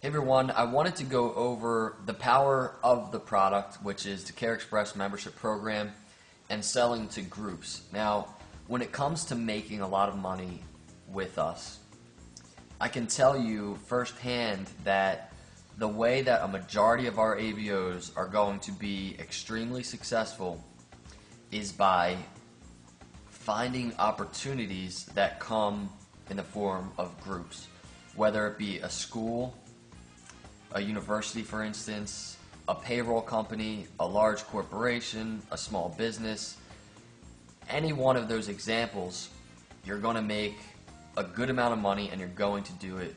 Hey everyone, I wanted to go over the power of the product, which is the Xpress membership program, and selling to groups. Now, when it comes to making a lot of money with us, I can tell you firsthand that the way that a majority of our ABOs are going to be extremely successful is by finding opportunities that come in the form of groups, whether it be a school, a university, for instance, a payroll company, a large corporation, a small business. Any one of those examples, you're going to make a good amount of money, and you're going to do it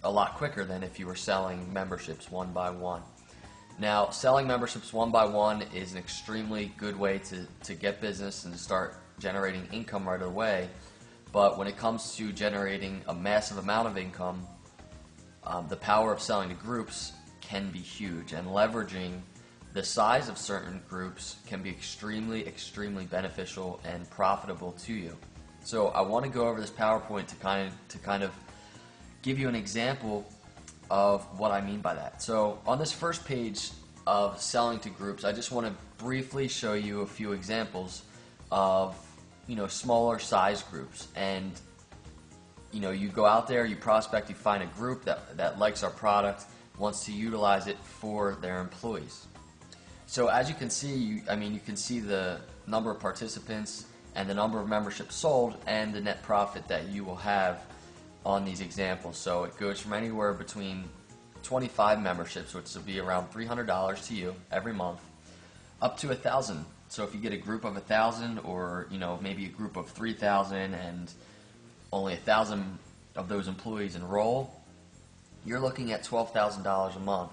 a lot quicker than if you were selling memberships one by one. Now, selling memberships one by one is an extremely good way to get business and to start generating income right away. But when it comes to generating a massive amount of income, the power of selling to groups can be huge, and leveraging the size of certain groups can be extremely, extremely beneficial and profitable to you. So I want to go over this PowerPoint to kind of give you an example of what I mean by that. So on this first page of selling to groups, I just want to briefly show you a few examples of smaller size groups. And you go out there, you prospect, you find a group that likes our product, wants to utilize it for their employees. So as you can see, you can see the number of participants and the number of memberships sold and the net profit that you will have on these examples. So it goes from anywhere between 25 memberships, which will be around $300 to you every month, up to 1,000. So if you get a group of 1,000, or maybe a group of 3,000 and only 1,000 of those employees enroll, you're looking at $12,000 a month,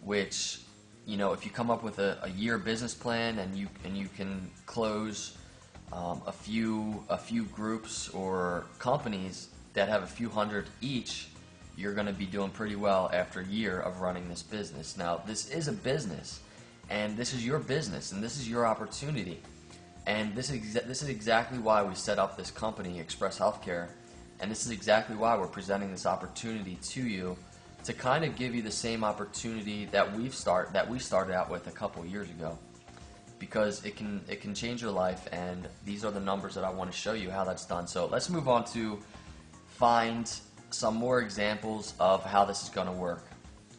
which, if you come up with a year business plan and you can close a few groups or companies that have a few hundred each, you're going to be doing pretty well after a year of running this business. Now, this is a business, and this is your business, and this is your opportunity. And this is exactly why we set up this company, Xpress Healthcare, and this is exactly why we're presenting this opportunity to you, to kind of give you the same opportunity that we started out with a couple years ago, because it can change your life, and these are the numbers that I want to show you how that's done. So let's move on to find some more examples of how this is going to work.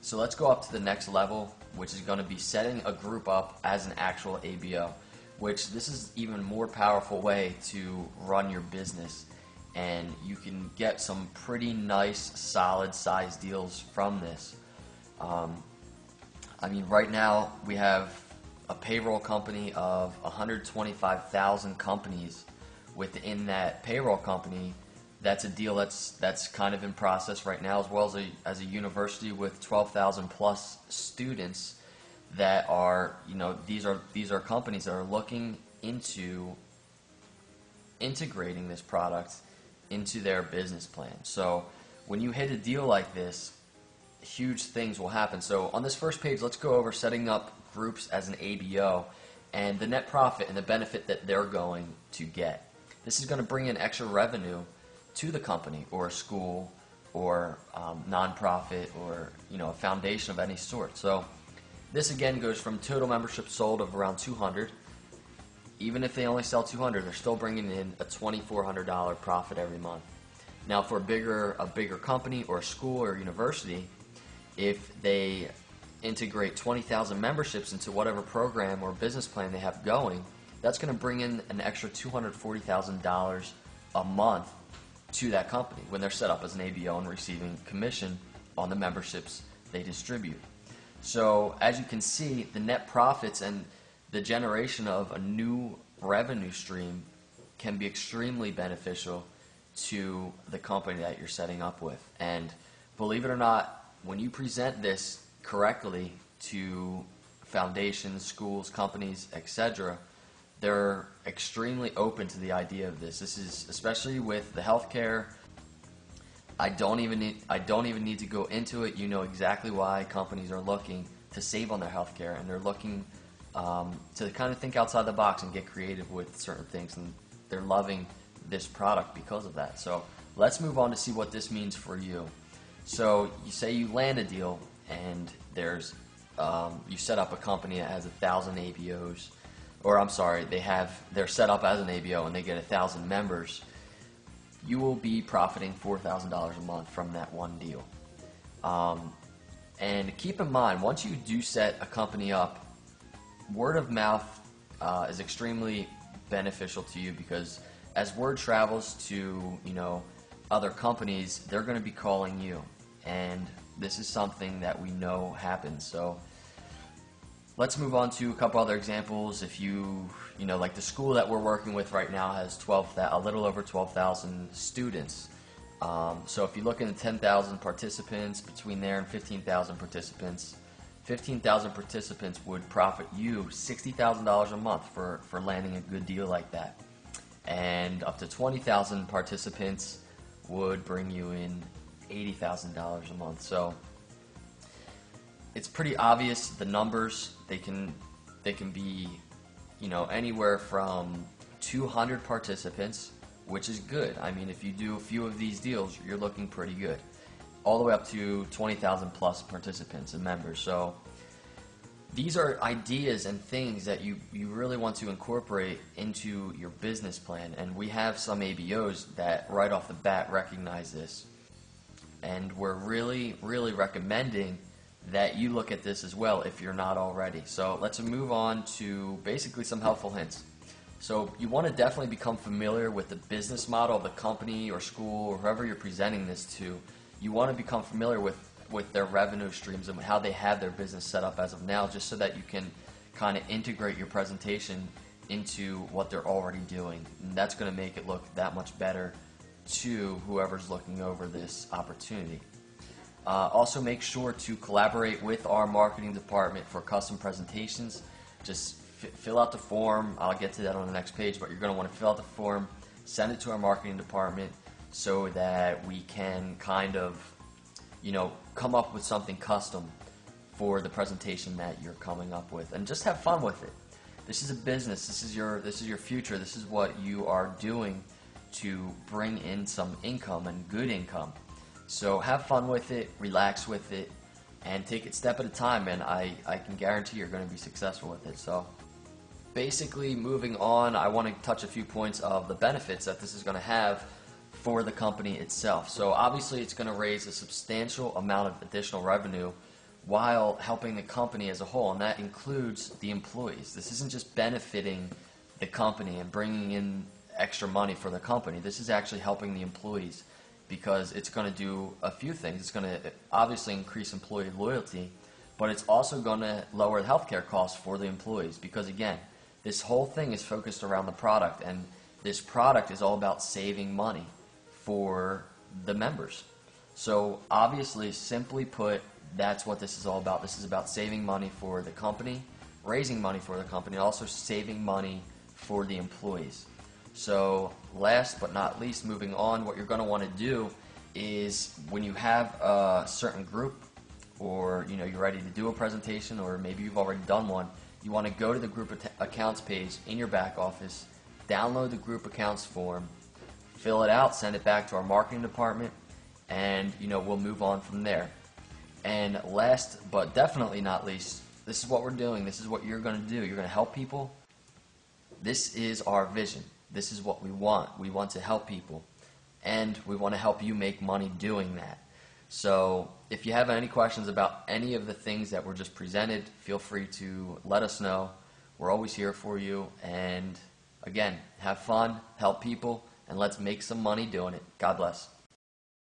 So let's go up to the next level, which is going to be setting a group up as an actual ABO, which this is even more powerful way to run your business, and you can get some pretty nice solid size deals from this. Right now we have a payroll company of 125,000 companies within that payroll company. That's a deal that's kind of in process right now, as well as a university with 12,000 plus students that are, these are companies that are looking into integrating this product into their business plan. So when you hit a deal like this, huge things will happen. So on this first page, let's go over setting up groups as an ABO and the net profit and the benefit that they're going to get. This is going to bring in extra revenue to the company or a school or nonprofit or a foundation of any sort. So this again goes from total membership sold of around 200. Even if they only sell 200, they're still bringing in a $2,400 profit every month. Now, for a bigger company or a school or university, if they integrate 20,000 memberships into whatever program or business plan they have going, that's going to bring in an extra $240,000 a month to that company when they're set up as an ABO and receiving commission on the memberships they distribute. So as you can see, the net profits and the generation of a new revenue stream can be extremely beneficial to the company that you're setting up with. And believe it or not, when you present this correctly to foundations, schools, companies, etc., they're extremely open to the idea of this. This is especially with the healthcare. I don't even need to go into it. You know exactly why companies are looking to save on their healthcare, and they're looking to kind of think outside the box and get creative with certain things, and they're loving this product because of that. So let's move on to see what this means for you. So you say you land a deal, and there's you set up a company that has 1,000 ABOs, or I'm sorry, they're set up as an ABO and they get 1,000 members. You will be profiting $4,000 a month from that one deal. And keep in mind, once you do set a company up, word of mouth is extremely beneficial to you, because as word travels to other companies, they're going to be calling you, and this is something that we know happens. So let's move on to a couple other examples. If like the school that we're working with right now has a little over 12,000 students. So if you look into 10,000 participants, between there and 15,000 participants, 15,000 participants would profit you $60,000 a month for landing a good deal like that. And up to 20,000 participants would bring you in $80,000 a month. So it's pretty obvious, the numbers. They can be anywhere from 200 participants, which is good. I mean, if you do a few of these deals, you're looking pretty good, all the way up to 20,000 plus participants and members. So these are ideas and things that you really want to incorporate into your business plan. And we have some ABOs that right off the bat recognize this. And we're really, really recommending that you look at this as well if you're not already. So let's move on to basically some helpful hints. So you want to definitely become familiar with the business model of the company or school or whoever you're presenting this to. You want to become familiar with their revenue streams and how they have their business set up as of now, just so that you can kind of integrate your presentation into what they're already doing. And that's going to make it look that much better to whoever's looking over this opportunity. Also, make sure to collaborate with our marketing department for custom presentations. Just fill out the form. I'll get to that on the next page, but you're going to want to fill out the form, send it to our marketing department so that we can kind of, come up with something custom for the presentation that you're coming up with, and just have fun with it. This is a business. This is your future. This is what you are doing to bring in some income, and good income. So have fun with it, relax with it, and take it step at a time, and I can guarantee you're going to be successful with it. So basically, moving on, I want to touch a few points of the benefits that this is going to have for the company itself. So obviously it's going to raise a substantial amount of additional revenue while helping the company as a whole, and that includes the employees. This isn't just benefiting the company and bringing in extra money for the company. This is actually helping the employees, because it's going to do a few things. It's going to obviously increase employee loyalty, but it's also going to lower the healthcare costs for the employees, because again, this whole thing is focused around the product, and this product is all about saving money for the members. So obviously, simply put, that's what this is all about. This is about saving money for the company, raising money for the company, and also saving money for the employees. So last but not least, moving on, what you're going to want to do is, when you have a certain group, or you're ready to do a presentation, or maybe you've already done one, you want to go to the group accounts page in your back office, download the group accounts form, fill it out, send it back to our marketing department, and we'll move on from there. And last but definitely not least, this is what we're doing. This is what you're going to do. You're going to help people. This is our vision. This is what we want. We want to help people, and we want to help you make money doing that. So if you have any questions about any of the things that were just presented, feel free to let us know. We're always here for you. And again, have fun, help people, and let's make some money doing it. God bless.